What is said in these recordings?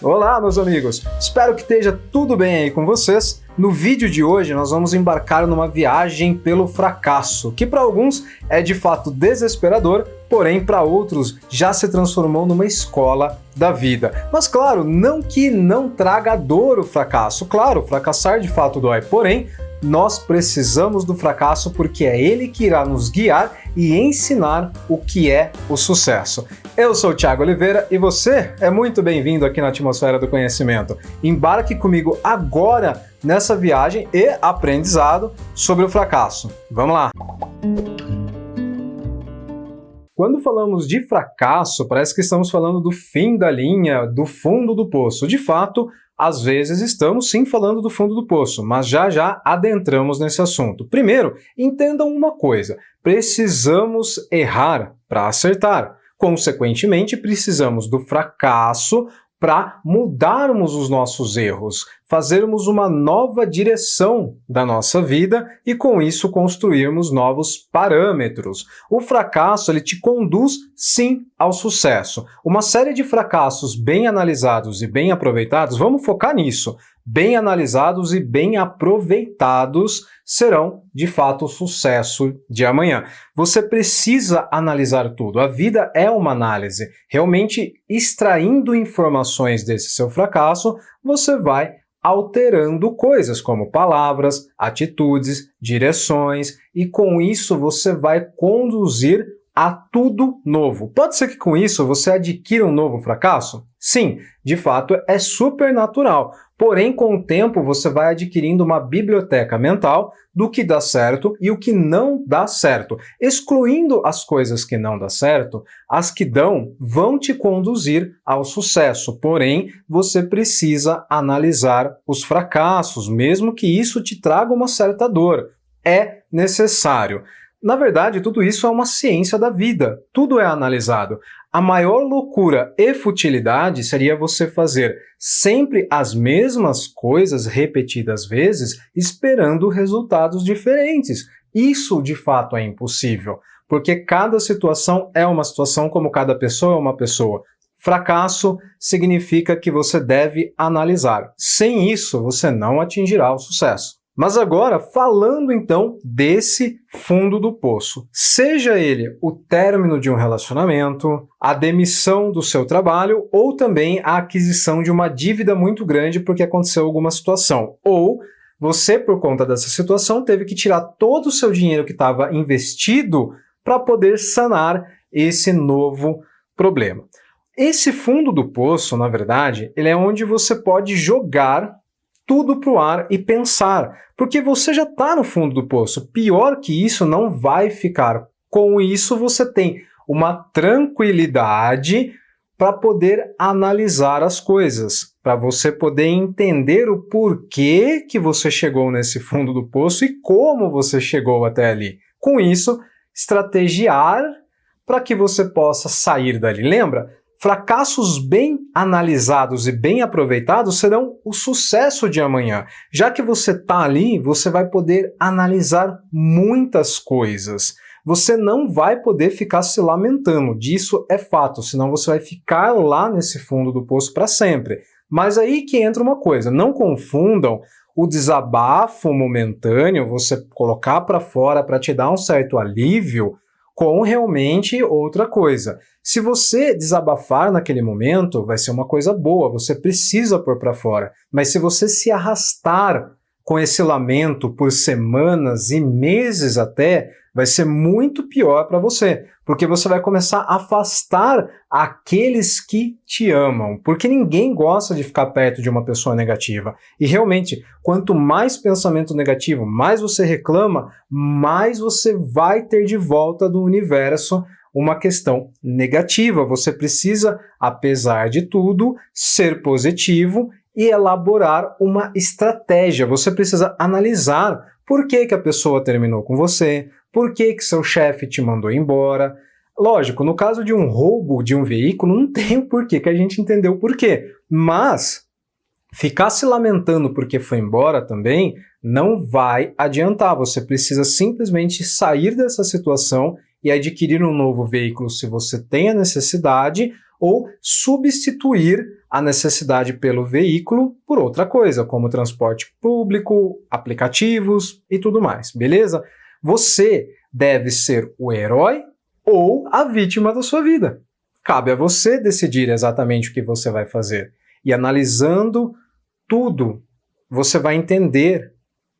Olá, meus amigos! Espero que esteja tudo bem aí com vocês. No vídeo de hoje nós vamos embarcar numa viagem pelo fracasso, que para alguns é de fato desesperador, porém para outros já se transformou numa escola da vida. Mas claro, não que não traga dor o fracasso. Claro, fracassar de fato dói, porém nós precisamos do fracasso porque é ele que irá nos guiar e ensinar o que é o sucesso. Eu sou o Thiago Oliveira e você é muito bem-vindo aqui na Atmosfera do Conhecimento. Embarque comigo agora nessa viagem e aprendizado sobre o fracasso. Vamos lá! Quando falamos de fracasso, parece que estamos falando do fim da linha, do fundo do poço. De fato, às vezes estamos sim falando do fundo do poço, mas já adentramos nesse assunto. Primeiro, entendam uma coisa: precisamos errar para acertar. Consequentemente, precisamos do fracasso para mudarmos os nossos erros, fazermos uma nova direção da nossa vida e com isso construirmos novos parâmetros. O fracasso, ele te conduz sim ao sucesso. Uma série de fracassos bem analisados e bem aproveitados, vamos focar nisso, bem analisados e bem aproveitados serão, de fato, o sucesso de amanhã. Você precisa analisar tudo. A vida é uma análise. Realmente, extraindo informações desse seu fracasso, você vai alterando coisas como palavras, atitudes, direções, e com isso você vai conduzir a tudo novo. Pode ser que com isso você adquira um novo fracasso? Sim, de fato é super natural. Porém, com o tempo você vai adquirindo uma biblioteca mental do que dá certo e o que não dá certo. Excluindo as coisas que não dá certo, as que dão vão te conduzir ao sucesso. Porém, você precisa analisar os fracassos, mesmo que isso te traga uma certa dor. É necessário. Na verdade, tudo isso é uma ciência da vida. Tudo é analisado. A maior loucura e futilidade seria você fazer sempre as mesmas coisas repetidas vezes, esperando resultados diferentes. Isso, de fato, é impossível, porque cada situação é uma situação, como cada pessoa é uma pessoa. Fracasso significa que você deve analisar. Sem isso, você não atingirá o sucesso. Mas agora, falando então desse fundo do poço, seja ele o término de um relacionamento, a demissão do seu trabalho ou também a aquisição de uma dívida muito grande porque aconteceu alguma situação, ou você, por conta dessa situação, teve que tirar todo o seu dinheiro que estava investido para poder sanar esse novo problema. Esse fundo do poço, na verdade, ele é onde você pode jogar tudo para o ar e pensar, porque você já está no fundo do poço. Pior que isso não vai ficar. Com isso você tem uma tranquilidade para poder analisar as coisas, para você poder entender o porquê que você chegou nesse fundo do poço e como você chegou até ali. Com isso, estrategiar para que você possa sair dali. Lembra? Fracassos bem analisados e bem aproveitados serão o sucesso de amanhã. Já que você está ali, você vai poder analisar muitas coisas. Você não vai poder ficar se lamentando, disso é fato, senão você vai ficar lá nesse fundo do poço para sempre. Mas aí que entra uma coisa, não confundam o desabafo momentâneo, você colocar para fora para te dar um certo alívio, com realmente outra coisa. Se você desabafar naquele momento, vai ser uma coisa boa, você precisa pôr para fora. Mas se você se arrastar com esse lamento por semanas e meses até, vai ser muito pior para você, porque você vai começar a afastar aqueles que te amam, porque ninguém gosta de ficar perto de uma pessoa negativa. E realmente, quanto mais pensamento negativo, mais você reclama, mais você vai ter de volta do universo uma questão negativa. Você precisa, apesar de tudo, ser positivo e elaborar uma estratégia. Você precisa analisar por que a pessoa terminou com você, por que seu chefe te mandou embora. Lógico, no caso de um roubo de um veículo, não tem o porquê, que a gente entendeu o porquê. Mas ficar se lamentando porque foi embora também não vai adiantar. Você precisa simplesmente sair dessa situação e adquirir um novo veículo se você tem a necessidade, ou substituir a necessidade pelo veículo por outra coisa, como transporte público, aplicativos e tudo mais, beleza? Você deve ser o herói ou a vítima da sua vida. Cabe a você decidir exatamente o que você vai fazer. E analisando tudo, você vai entender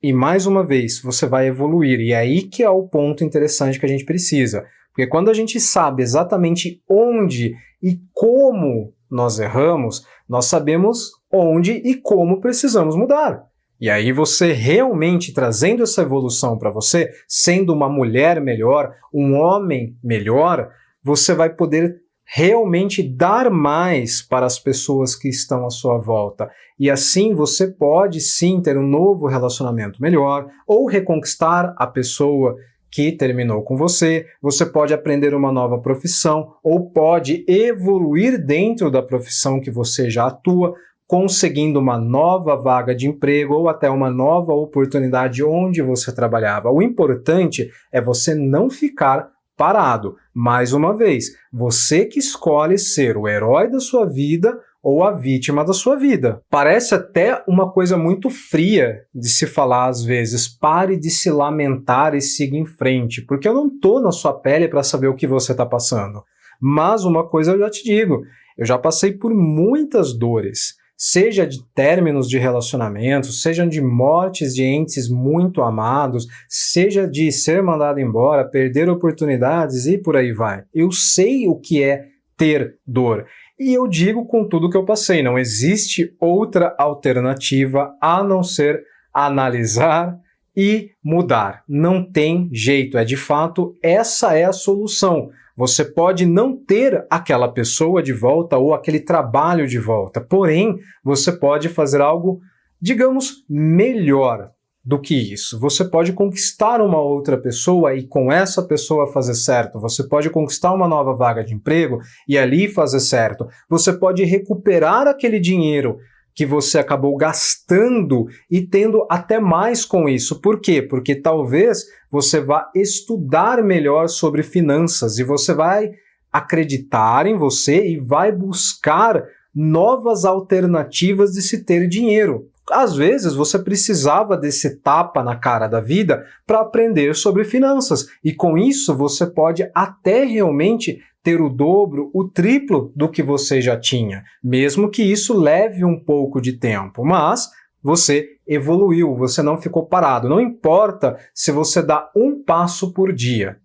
e, mais uma vez, você vai evoluir. E é aí que é o ponto interessante que a gente precisa. Porque quando a gente sabe exatamente onde e como nós erramos, nós sabemos onde e como precisamos mudar. E aí você realmente trazendo essa evolução para você, sendo uma mulher melhor, um homem melhor, você vai poder realmente dar mais para as pessoas que estão à sua volta. E assim você pode sim ter um novo relacionamento melhor ou reconquistar a pessoa que terminou com você, você pode aprender uma nova profissão ou pode evoluir dentro da profissão que você já atua, conseguindo uma nova vaga de emprego ou até uma nova oportunidade onde você trabalhava. O importante é você não ficar parado. Mais uma vez, você que escolhe ser o herói da sua vida ou a vítima da sua vida. Parece até uma coisa muito fria de se falar às vezes. Pare de se lamentar e siga em frente, porque eu não estou na sua pele para saber o que você está passando. Mas uma coisa eu já te digo, eu já passei por muitas dores, seja de términos de relacionamentos, seja de mortes de entes muito amados, seja de ser mandado embora, perder oportunidades e por aí vai. Eu sei o que é ter dor. E eu digo com tudo que eu passei, não existe outra alternativa a não ser analisar e mudar. Não tem jeito, de fato, essa é a solução. Você pode não ter aquela pessoa de volta ou aquele trabalho de volta, porém, você pode fazer algo, digamos, melhor do que isso. Você pode conquistar uma outra pessoa e com essa pessoa fazer certo. Você pode conquistar uma nova vaga de emprego e ali fazer certo. Você pode recuperar aquele dinheiro que você acabou gastando e tendo até mais com isso. Por quê? Porque talvez você vá estudar melhor sobre finanças e você vai acreditar em você e vai buscar novas alternativas de se ter dinheiro. Às vezes você precisava desse tapa na cara da vida para aprender sobre finanças e com isso você pode até realmente ter o dobro, o triplo do que você já tinha, mesmo que isso leve um pouco de tempo, mas você evoluiu, você não ficou parado. Não importa se você dá um passo por dia.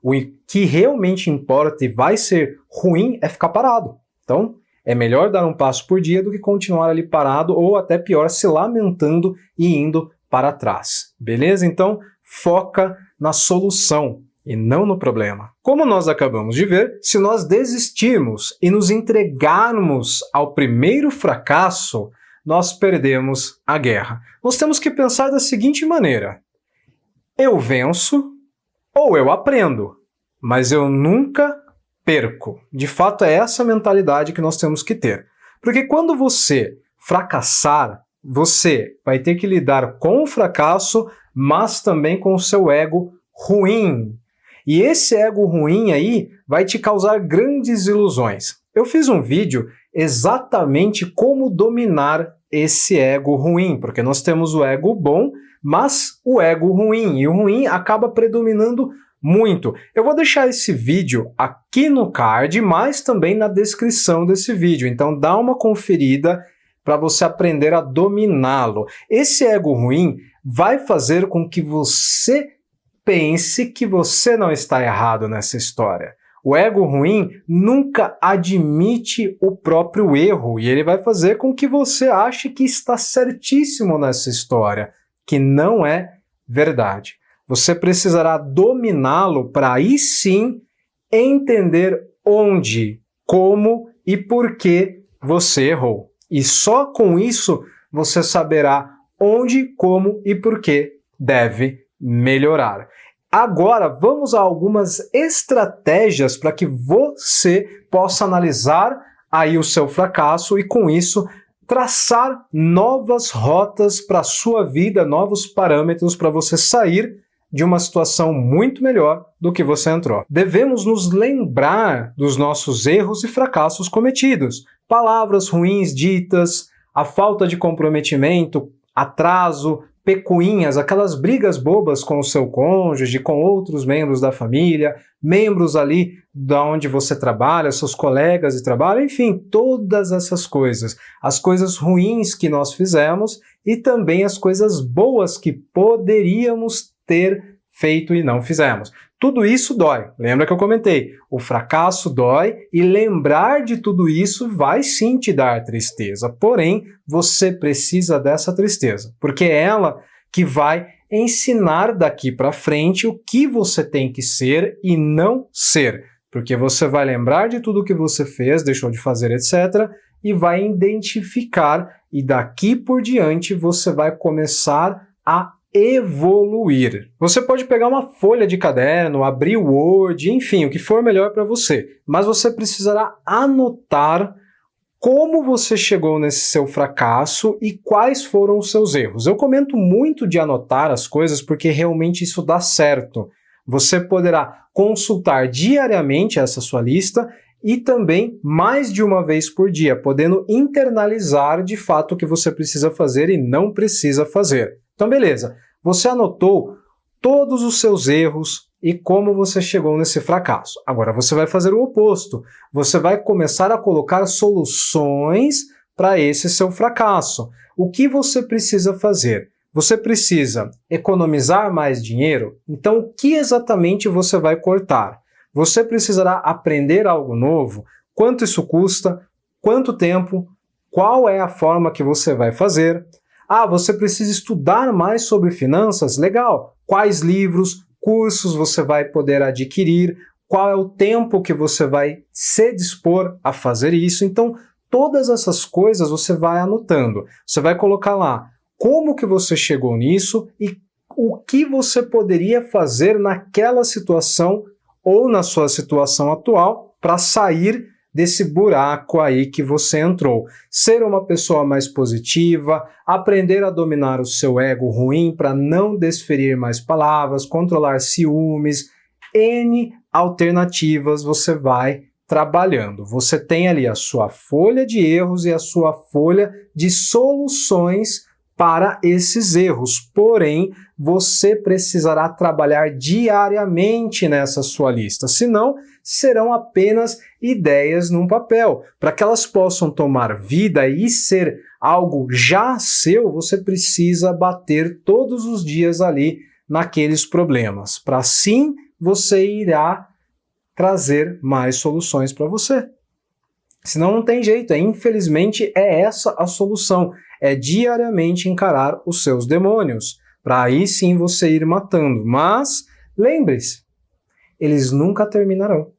O que realmente importa e vai ser ruim é ficar parado. Então, é melhor dar um passo por dia do que continuar ali parado ou até pior, se lamentando e indo para trás. Beleza? Então, foca na solução e não no problema. Como nós acabamos de ver, se nós desistirmos e nos entregarmos ao primeiro fracasso, nós perdemos a guerra. Nós temos que pensar da seguinte maneira: eu venço ou eu aprendo, mas eu nunca perco. De fato, é essa mentalidade que nós temos que ter. Porque quando você fracassar, você vai ter que lidar com o fracasso, mas também com o seu ego ruim. E esse ego ruim aí vai te causar grandes ilusões. Eu fiz um vídeo exatamente como dominar esse ego ruim, porque nós temos o ego bom, mas o ego ruim, e o ruim acaba predominando muito. Eu vou deixar esse vídeo aqui no card, mas também na descrição desse vídeo, então dá uma conferida para você aprender a dominá-lo. Esse ego ruim vai fazer com que você pense que você não está errado nessa história. O ego ruim nunca admite o próprio erro e ele vai fazer com que você ache que está certíssimo nessa história, que não é verdade. Você precisará dominá-lo para aí sim entender onde, como e por que você errou. E só com isso você saberá onde, como e por que deve melhorar. Agora vamos a algumas estratégias para que você possa analisar aí o seu fracasso e com isso traçar novas rotas para a sua vida, novos parâmetros para você sair de uma situação muito melhor do que você entrou. Devemos nos lembrar dos nossos erros e fracassos cometidos, palavras ruins ditas, a falta de comprometimento, atraso, picuinhas, aquelas brigas bobas com o seu cônjuge, com outros membros da família, membros ali da onde você trabalha, seus colegas de trabalho, enfim, todas essas coisas. As coisas ruins que nós fizemos e também as coisas boas que poderíamos ter feito e não fizemos. Tudo isso dói. Lembra que eu comentei? O fracasso dói e lembrar de tudo isso vai sim te dar tristeza. Porém, você precisa dessa tristeza, porque é ela que vai ensinar daqui para frente o que você tem que ser e não ser. Porque você vai lembrar de tudo que você fez, deixou de fazer, etc. e vai identificar e daqui por diante você vai começar a evoluir. Você pode pegar uma folha de caderno, abrir o Word, enfim, o que for melhor para você, mas você precisará anotar como você chegou nesse seu fracasso e quais foram os seus erros. Eu comento muito de anotar as coisas porque realmente isso dá certo. Você poderá consultar diariamente essa sua lista e também mais de uma vez por dia, podendo internalizar de fato o que você precisa fazer e não precisa fazer. Então, beleza, você anotou todos os seus erros e como você chegou nesse fracasso. Agora, você vai fazer o oposto. Você vai começar a colocar soluções para esse seu fracasso. O que você precisa fazer? Você precisa economizar mais dinheiro? Então, o que exatamente você vai cortar? Você precisará aprender algo novo? Quanto isso custa? Quanto tempo? Qual é a forma que você vai fazer? Ah, você precisa estudar mais sobre finanças? Legal! Quais livros, cursos você vai poder adquirir? Qual é o tempo que você vai se dispor a fazer isso? Então, todas essas coisas você vai anotando. Você vai colocar lá como que você chegou nisso e o que você poderia fazer naquela situação ou na sua situação atual para sair desse buraco aí que você entrou. Ser uma pessoa mais positiva, aprender a dominar o seu ego ruim para não desferir mais palavras, controlar ciúmes, N alternativas você vai trabalhando. Você tem ali a sua folha de erros e a sua folha de soluções para esses erros. Porém, você precisará trabalhar diariamente nessa sua lista, senão serão apenas ideias num papel. Para que elas possam tomar vida e ser algo já seu, você precisa bater todos os dias ali naqueles problemas. Para assim, você irá trazer mais soluções para você. Senão não tem jeito, infelizmente é essa a solução, é diariamente encarar os seus demônios, para aí sim você ir matando. Mas, lembre-se, eles nunca terminarão.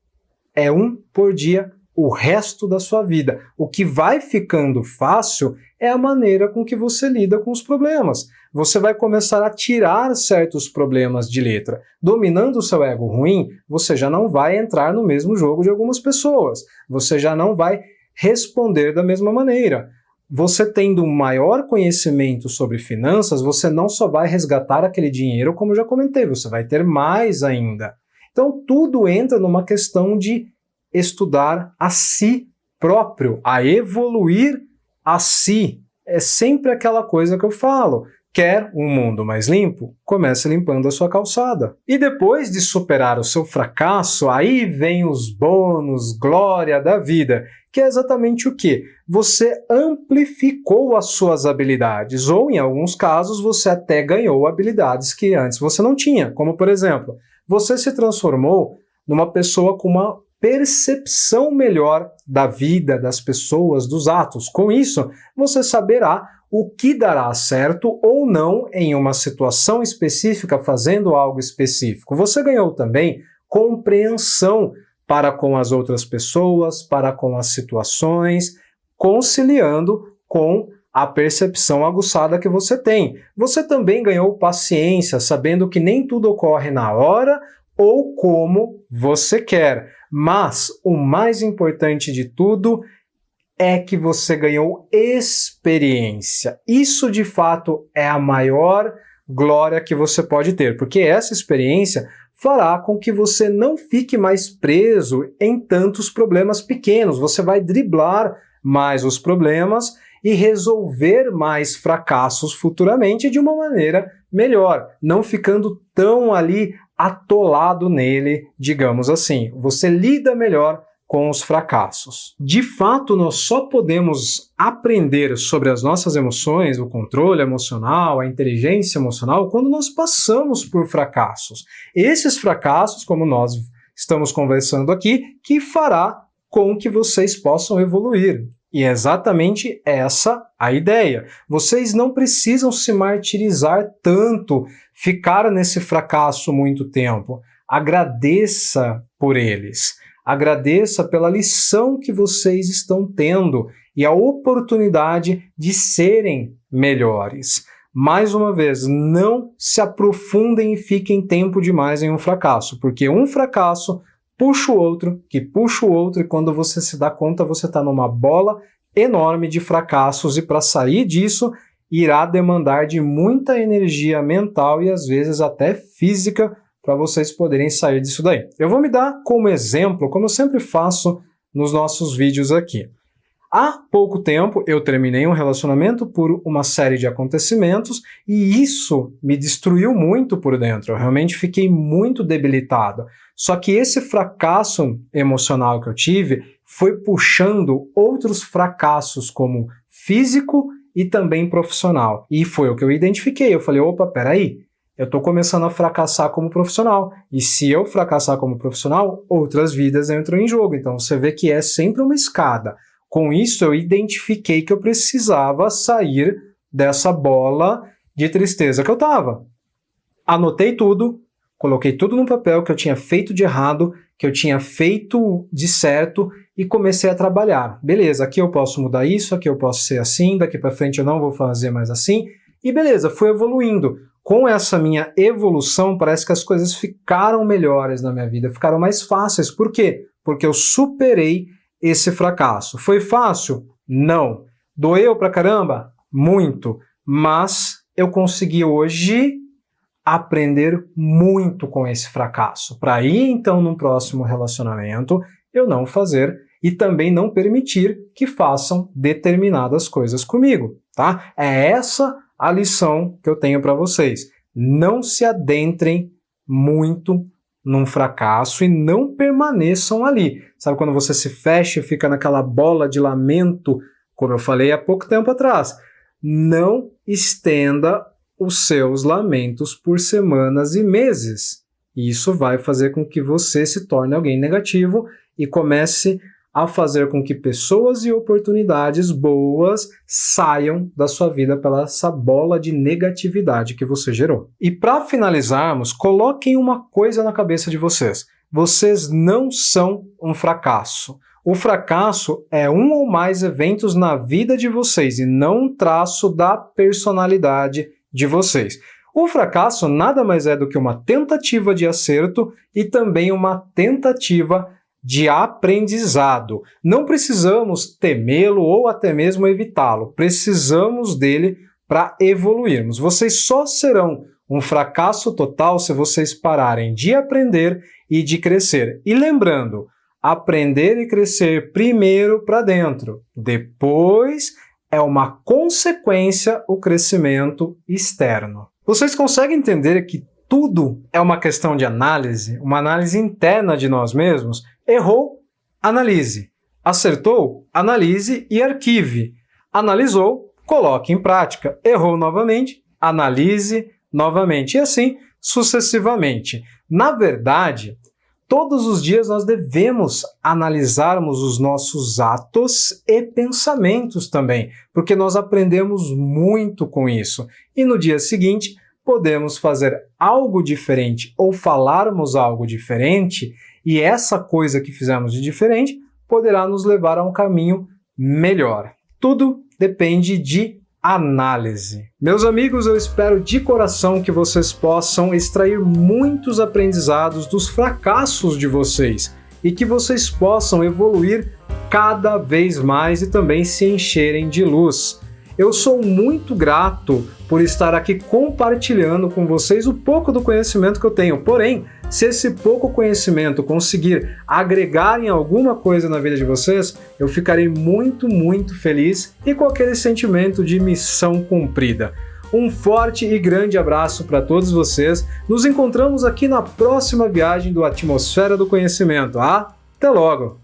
É um por dia o resto da sua vida. O que vai ficando fácil é a maneira com que você lida com os problemas. Você vai começar a tirar certos problemas de letra. Dominando o seu ego ruim, você já não vai entrar no mesmo jogo de algumas pessoas. Você já não vai responder da mesma maneira. Você tendo um maior conhecimento sobre finanças, você não só vai resgatar aquele dinheiro, como eu já comentei, você vai ter mais ainda. Então, tudo entra numa questão de estudar a si próprio, a evoluir a si. É sempre aquela coisa que eu falo. Quer um mundo mais limpo? Comece limpando a sua calçada. E depois de superar o seu fracasso, aí vem os bônus, glória da vida, que é exatamente o quê? Você amplificou as suas habilidades, ou em alguns casos você até ganhou habilidades que antes você não tinha, como por exemplo, você se transformou numa pessoa com uma percepção melhor da vida, das pessoas, dos atos. Com isso, você saberá o que dará certo ou não em uma situação específica, fazendo algo específico. Você ganhou também compreensão para com as outras pessoas, para com as situações, conciliando com a percepção aguçada que você tem. Você também ganhou paciência, sabendo que nem tudo ocorre na hora ou como você quer. Mas o mais importante de tudo é que você ganhou experiência. Isso, de fato, é a maior glória que você pode ter, porque essa experiência fará com que você não fique mais preso em tantos problemas pequenos. Você vai driblar mais os problemas e resolver mais fracassos futuramente de uma maneira melhor, não ficando tão ali atolado nele, digamos assim. Você lida melhor com os fracassos. De fato, nós só podemos aprender sobre as nossas emoções, o controle emocional, a inteligência emocional, quando nós passamos por fracassos. Esses fracassos, como nós estamos conversando aqui, que fará com que vocês possam evoluir. E é exatamente essa a ideia. Vocês não precisam se martirizar tanto, ficar nesse fracasso muito tempo. Agradeça por eles. Agradeça pela lição que vocês estão tendo e a oportunidade de serem melhores. Mais uma vez, não se aprofundem e fiquem tempo demais em um fracasso, porque um fracasso puxa o outro, que puxa o outro, e quando você se dá conta, você está numa bola enorme de fracassos, e para sair disso, irá demandar de muita energia mental e às vezes até física para vocês poderem sair disso daí. Eu vou me dar como exemplo, como eu sempre faço nos nossos vídeos aqui. Há pouco tempo eu terminei um relacionamento por uma série de acontecimentos e isso me destruiu muito por dentro. Eu realmente fiquei muito debilitado. Só que esse fracasso emocional que eu tive foi puxando outros fracassos como físico e também profissional. E foi o que eu identifiquei. Eu falei, opa, peraí, eu estou começando a fracassar como profissional. E se eu fracassar como profissional, outras vidas entram em jogo. Então você vê que é sempre uma escada. Com isso, eu identifiquei que eu precisava sair dessa bola de tristeza que eu estava. Anotei tudo, coloquei tudo no papel que eu tinha feito de errado, que eu tinha feito de certo e comecei a trabalhar. Beleza, aqui eu posso mudar isso, aqui eu posso ser assim, daqui para frente eu não vou fazer mais assim. E beleza, fui evoluindo. Com essa minha evolução, parece que as coisas ficaram melhores na minha vida, ficaram mais fáceis. Por quê? Porque eu superei esse fracasso. Foi fácil? Não. Doeu pra caramba? Muito. Mas eu consegui hoje aprender muito com esse fracasso. Para ir, então, num próximo relacionamento, eu não fazer e também não permitir que façam determinadas coisas comigo, tá? É essa a lição que eu tenho para vocês. Não se adentrem muito num fracasso e não permaneçam ali. Sabe quando você se fecha e fica naquela bola de lamento, como eu falei há pouco tempo atrás? Não estenda os seus lamentos por semanas e meses. Isso vai fazer com que você se torne alguém negativo e comece a fazer com que pessoas e oportunidades boas saiam da sua vida pela essa bola de negatividade que você gerou. E para finalizarmos, coloquem uma coisa na cabeça de vocês. Vocês não são um fracasso. O fracasso é um ou mais eventos na vida de vocês e não um traço da personalidade de vocês. O fracasso nada mais é do que uma tentativa de acerto e também uma tentativa de aprendizado. Não precisamos temê-lo ou até mesmo evitá-lo. Precisamos dele para evoluirmos. Vocês só serão um fracasso total se vocês pararem de aprender e de crescer. E lembrando, aprender e crescer primeiro para dentro. Depois é uma consequência o crescimento externo. Vocês conseguem entender que tudo é uma questão de análise, uma análise interna de nós mesmos? Errou? Analise. Acertou? Analise e arquive. Analisou? Coloque em prática. Errou novamente? Analise novamente. E assim sucessivamente. Na verdade, todos os dias nós devemos analisarmos os nossos atos e pensamentos também, porque nós aprendemos muito com isso. E no dia seguinte, podemos fazer algo diferente ou falarmos algo diferente, e essa coisa que fizemos de diferente poderá nos levar a um caminho melhor. Tudo depende de análise. Meus amigos, eu espero de coração que vocês possam extrair muitos aprendizados dos fracassos de vocês e que vocês possam evoluir cada vez mais e também se encherem de luz. Eu sou muito grato por estar aqui compartilhando com vocês o pouco do conhecimento que eu tenho. Porém, se esse pouco conhecimento conseguir agregar em alguma coisa na vida de vocês, eu ficarei muito, muito feliz e com aquele sentimento de missão cumprida. Um forte e grande abraço para todos vocês. Nos encontramos aqui na próxima viagem do Atmosfera do Conhecimento. Até logo!